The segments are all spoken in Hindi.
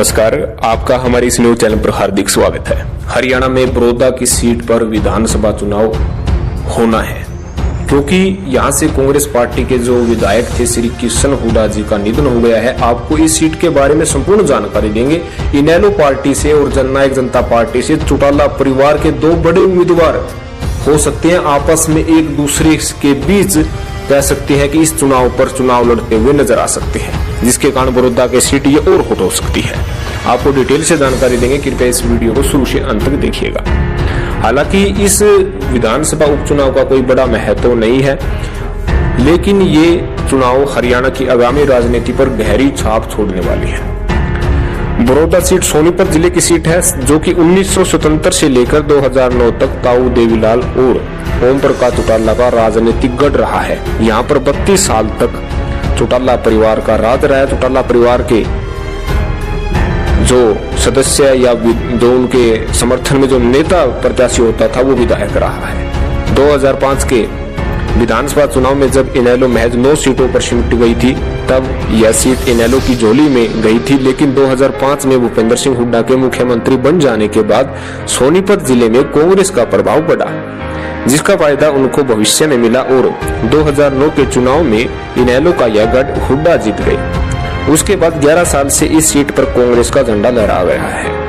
नमस्कार, आपका हमारे इस न्यूज चैनल पर हार्दिक स्वागत है। हरियाणा में बड़ौदा की सीट पर विधानसभा चुनाव होना है क्योंकि यहां से कांग्रेस पार्टी के जो विधायक थे श्री किशन हुड्डा जी का निधन हो गया है। आपको इस सीट के बारे में संपूर्ण जानकारी देंगे। इनेलो पार्टी से और जननायक जनता पार्टी से चौटाला परिवार के दो बड़े उम्मीदवार हो सकते हैं, आपस में एक दूसरे के बीच कह सकते हैं कि इस चुनाव पर चुनाव लड़ते हुए नजर आ सकते हैं, जिसके कारण बड़ौदा की सीट ये और हॉट हो सकती है। आपको डिटेल से जानकारी देंगे, कृपया इस वीडियो को शुरू से अंत तक देखिएगा। हालांकि इस विधानसभा उपचुनाव का कोई बड़ा महत्व नहीं है, लेकिन ये चुनाव हरियाणा की आगामी राजनीति पर गहरी छाप छोड़ने वाली है। बड़ौदा सीट सोनीपत जिले की सीट है, जो कि 1977 से लेकर 2009 तक ताऊ देवीलाल और ओम प्रकाश चौटाला का राजनीतिक गढ़ रहा है। यहाँ पर 32 साल तक चौटाला परिवार का राज रहा है। चौटाला परिवार के जो सदस्य या जो उनके समर्थन में जो नेता प्रत्याशी होता था वो विधायक रहा है। 2005 के विधानसभा चुनाव में जब इनेलो महज 9 सीटों पर सिमट गई थी, तब यह सीट इनेलो की झोली में गई थी। लेकिन 2005 में भूपेंद्र सिंह हुड्डा के मुख्यमंत्री बन जाने के बाद सोनीपत जिले में कांग्रेस का प्रभाव बढ़ा, जिसका फायदा उनको भविष्य में मिला और 2009 के चुनाव में इनेलो का यह गढ़ हुड्डा जीत गए। उसके बाद 11 साल से इस सीट पर कांग्रेस का झंडा लहरा रहा है।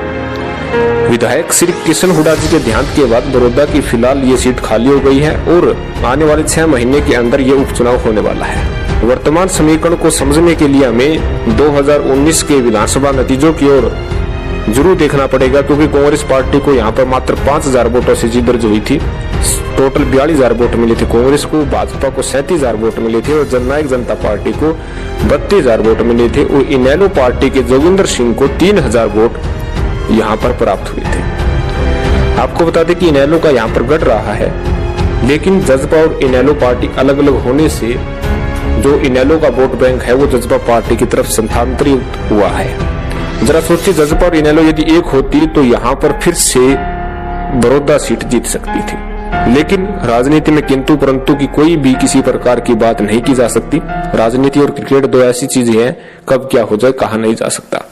विधायक श्री किशन हुड्डा जी के देहांत के बाद बड़ौदा की फिलहाल ये सीट खाली हो गई है और आने वाले 6 महीने के अंदर ये उपचुनाव होने वाला है। वर्तमान समीकरण को समझने के लिए हमें 2019 के विधानसभा नतीजों की ओर जरूर देखना पड़ेगा, क्योंकि कांग्रेस पार्टी को यहाँ पर मात्र 5000 वोटों से जीत दर्ज हुई थी। टोटल 42,000 वोट मिले थे कांग्रेस को, भाजपा को 37,000 वोट मिले थे और जननायक जनता पार्टी को 32,000 वोट मिले थे और इनेलो पार्टी के जोगिंदर सिंह को 3,000 वोट यहाँ पर प्राप्त हुए थे। आपको बता दें कि इनेलो का यहाँ पर गढ़ रहा है, लेकिन जजपा और इनेलो पार्टी अलग अलग होने से जो इनेलो का वोट बैंक है वो जजपा पार्टी की तरफ स्थानांतरित हुआ है। जरा सोचिए, जजपा और इनेलो यदि एक होती तो यहाँ पर फिर से बड़ौदा सीट जीत सकती थी। लेकिन राजनीति में किंतु परंतु की कोई भी किसी प्रकार की बात नहीं की जा सकती। राजनीति और क्रिकेट दो ऐसी चीजें हैं, कब क्या हो जाए कहा नहीं जा सकता।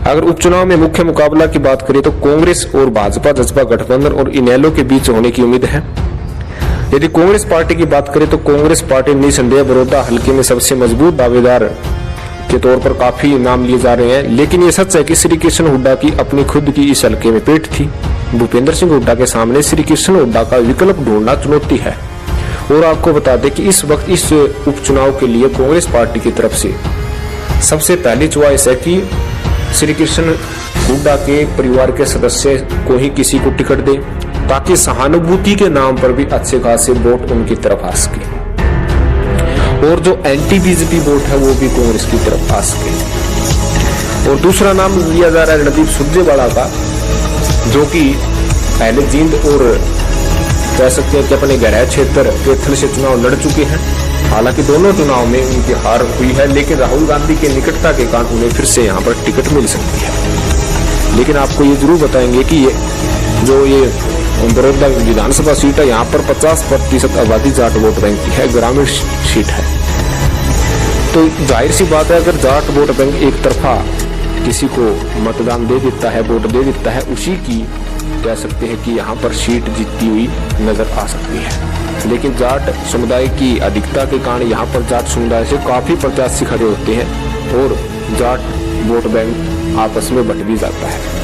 अगर उपचुनाव में मुख्य मुकाबला की बात करें तो कांग्रेस और भाजपा जजपा गठबंधन और इनेलो के बीच होने की उम्मीद है। यदि कांग्रेस पार्टी की बात करें तो कांग्रेस पार्टी निसंदेह बड़ौदा हल्के में सबसे मजबूत दावेदार के तौर पर काफी नाम लिए जा रहे हैं। लेकिन ये सच है कि श्री किशन हुड्डा की अपनी खुद की इस हल्के में पेट थी। भूपेंद्र सिंह हुड्डा के सामने श्री किशन हुड्डा का विकल्प ढूंढना चुनौती है। और आपको बता दें कि इस वक्त इस उपचुनाव के लिए कांग्रेस पार्टी की तरफ से सबसे पहली चॉइस है कि श्री किशन हुड्डा के परिवार के सदस्य को ही किसी को टिकट दे, ताकि सहानुभूति के नाम पर भी अच्छे खासे वोट उनकी तरफ आ सके और जो एंटी बीजेपी वोट है वो भी कांग्रेस की तरफ आ सके। और दूसरा नाम लिया जा रहा है रणदीप सुरजेवाला का, जो कि पहले जींद और कह सकते हैं कि अपने गृह क्षेत्र कैथल से चुनाव लड़ चुके हैं। हालांकि दोनों चुनाव में उनकी हार हुई है, लेकिन राहुल गांधी के निकटता के कारण उन्हें फिर से यहाँ पर टिकट मिल सकती है। लेकिन आपको ये जरूर बताएंगे कि ये बड़ौदा विधानसभा सीट है, यहाँ पर 50% आबादी जाट वोट बैंक की है, ग्रामीण सीट है। तो जाहिर सी बात है, अगर जाट वोट बैंक एक तरफा किसी को मतदान दे देता है, वोट दे देता है, उसी की कह सकते हैं कि यहाँ पर सीट जीतती हुई नजर आ सकती है। लेकिन जाट समुदाय की अधिकता के कारण यहाँ पर जाट समुदाय से काफी प्रत्याशी खड़े होते हैं और जाट वोट बैंक आपस में बंट भी जाता है।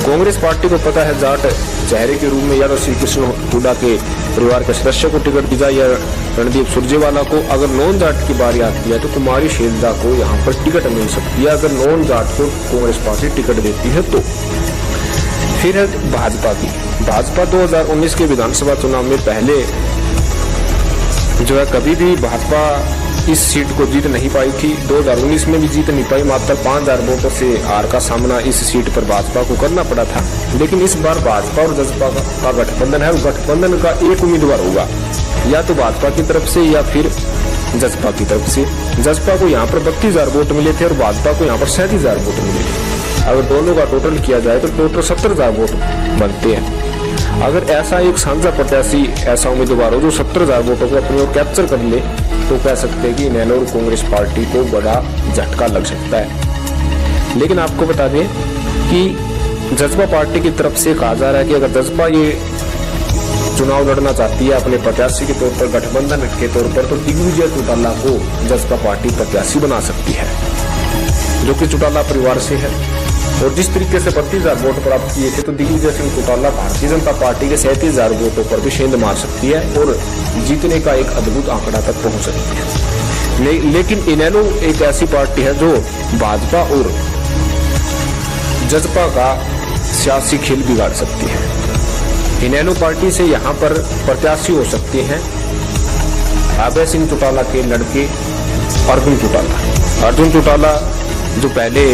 कांग्रेस पार्टी को पता है जाट चेहरे के रूप में या तो श्री कृष्ण हुड्डा के परिवार के सदस्य को टिकट दी जाए या रणदीप सुरजेवाला को। अगर नॉन जाट की बारी आती है तो कुमारी शेरदा को यहाँ पर टिकट मिल सकती है, अगर नॉन जाट को कांग्रेस पार्टी टिकट देती है तो। फिर है भाजपा की। भाजपा 2019 के विधानसभा चुनाव में पहले जो है कभी भी भाजपा इस सीट को जीत नहीं पाई थी। 2019 में भी जीत नहीं पाई, मात्र 5,000 वोटों से हार का सामना इस सीट पर भाजपा को करना पड़ा था। लेकिन इस बार भाजपा और जसपा का गठबंधन है और गठबंधन का एक उम्मीदवार होगा, या तो भाजपा की तरफ से या फिर जसपा की तरफ से। जसपा को यहाँ पर 32,000 वोट मिले थे और भाजपा को यहाँ पर 37,000 वोट मिले थे। अगर दोनों का टोटल किया जाए तो टोटल 70,000 वोट बनते हैं। अगर ऐसा एक साझा प्रत्याशी ऐसा उम्मीदवार हो जो 70,000 वोटों को अपनी ओर कैप्चर कर ले, तो कह सकते हैं कि इनेलो और कांग्रेस पार्टी को बड़ा झटका लग सकता है। लेकिन आपको बता दें कि जज्बा पार्टी की तरफ से कहा जा रहा है कि अगर जज्बा ये चुनाव लड़ना चाहती है अपने प्रत्याशी के तौर पर, गठबंधन के तौर पर, तो दिग्विजय चौटाला को जज्बा पार्टी प्रत्याशी बना सकती है, जो कि चौटाला परिवार से है। और जिस तरीके से 32,000 वोट प्राप्त किए थे, तो दिग्विजय सिंह चौटाला भारतीय जनता पार्टी के 37,000 वोटों पर भी सेंध मार सकती है और जीतने का एक अद्भुत आंकड़ा तक पहुंच सकती है। लेकिन इनेलो एक ऐसी पार्टी है जो भाजपा और जजपा का सियासी खेल बिगाड़ सकती है। इनेलो पार्टी से यहां पर प्रत्याशी हो सकते हैं अभय सिंह चौटाला के लड़के अर्जुन चौटाला। अर्जुन चौटाला जो पहले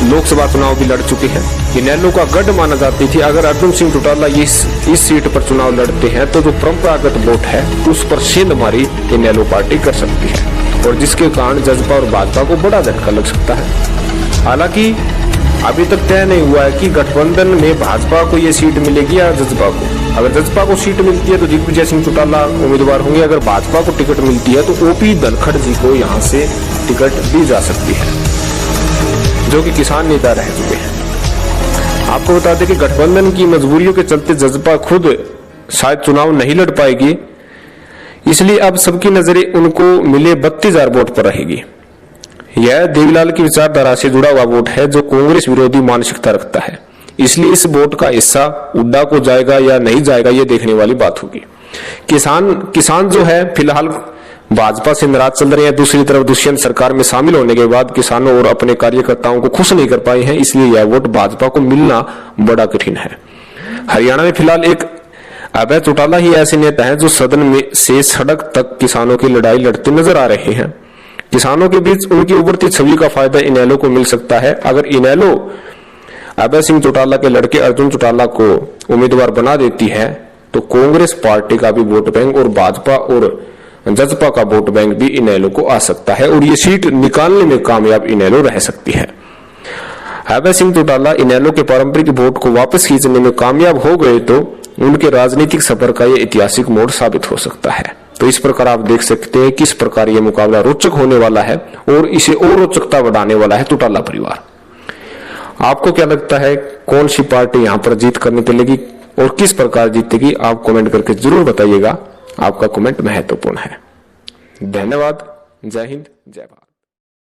लोकसभा चुनाव भी लड़ चुके हैं, इनेलो का गढ़ माना जाती थी। अगर अर्जुन सिंह चौटाला इस सीट पर चुनाव लड़ते हैं तो जो परंपरागत वोट है उस पर सेंध मारी इनेलो पार्टी कर सकती है, और जिसके कारण जजपा और भाजपा को बड़ा झटका लग सकता है। हालांकि अभी तक तय नहीं हुआ है कि गठबंधन में भाजपा को ये सीट मिलेगी या जजपा को। अगर जजपा को सीट मिलती है तो दिग्विजय सिंह चौटाला उम्मीदवार होंगे। अगर भाजपा को टिकट मिलती है तो ओपी धनखड़ जी को यहाँ से टिकट दी जा सकती है, जो कि किसान नेता रह चुके हैं। आपको बता दें कि गठबंधन की मजबूरियों के चलते जजपा खुद शायद चुनाव नहीं लड़ पाएगी, इसलिए अब सबकी नजरें उनको मिले 32,000 वोट पर रहेगी। यह देवीलाल की विचारधारा से जुड़ा हुआ वोट है जो कांग्रेस विरोधी मानसिकता रखता है, इसलिए इस वोट का हिस्सा उड्डा को जाएगा या नहीं जाएगा ये देखने वाली बात होगी। किसान जो है फिलहाल भाजपा से नाराज चल रहे हैं। दूसरी तरफ दुष्यंत सरकार में शामिल होने के बाद किसानों और अपने कार्यकर्ताओं को खुश नहीं कर पाए हैं, इसलिए यह वोट भाजपा को मिलना बड़ा कठिन है। हरियाणा में फिलहाल एक अभय चौटाला ही ऐसे नेता हैं जो सदन में से सड़क तक किसानों की लड़ाई लड़ते नजर आ रहे हैं। किसानों के बीच उनकी उभरती छवि का फायदा इनेलो को मिल सकता है। अगर इनेलो अभय सिंह चौटाला के लड़के अर्जुन चौटाला को उम्मीदवार बना देती है तो कांग्रेस पार्टी का भी वोट बैंक और भाजपा और जजपा का वोट बैंक भी इनेलो को आ सकता है, और ये सीट निकालने में कामयाब इनेलो रह सकती है। अभय सिंह चौटाला इनेलो के पारंपरिक वोट को वापस खींचने में कामयाब हो गए तो उनके राजनीतिक सफर का ये ऐतिहासिक मोड़ साबित हो सकता है। तो इस प्रकार आप देख सकते हैं किस प्रकार ये मुकाबला रोचक होने वाला है, और इसे और रोचकता बढ़ाने वाला है चौटाला परिवार। आपको क्या लगता है कौन सी पार्टी यहाँ पर जीत करने चलेगी और किस प्रकार जीतेगी? आप कमेंट करके जरूर बताइएगा। आपका कमेंट महत्वपूर्ण है। धन्यवाद। जय हिंद, जय भारत।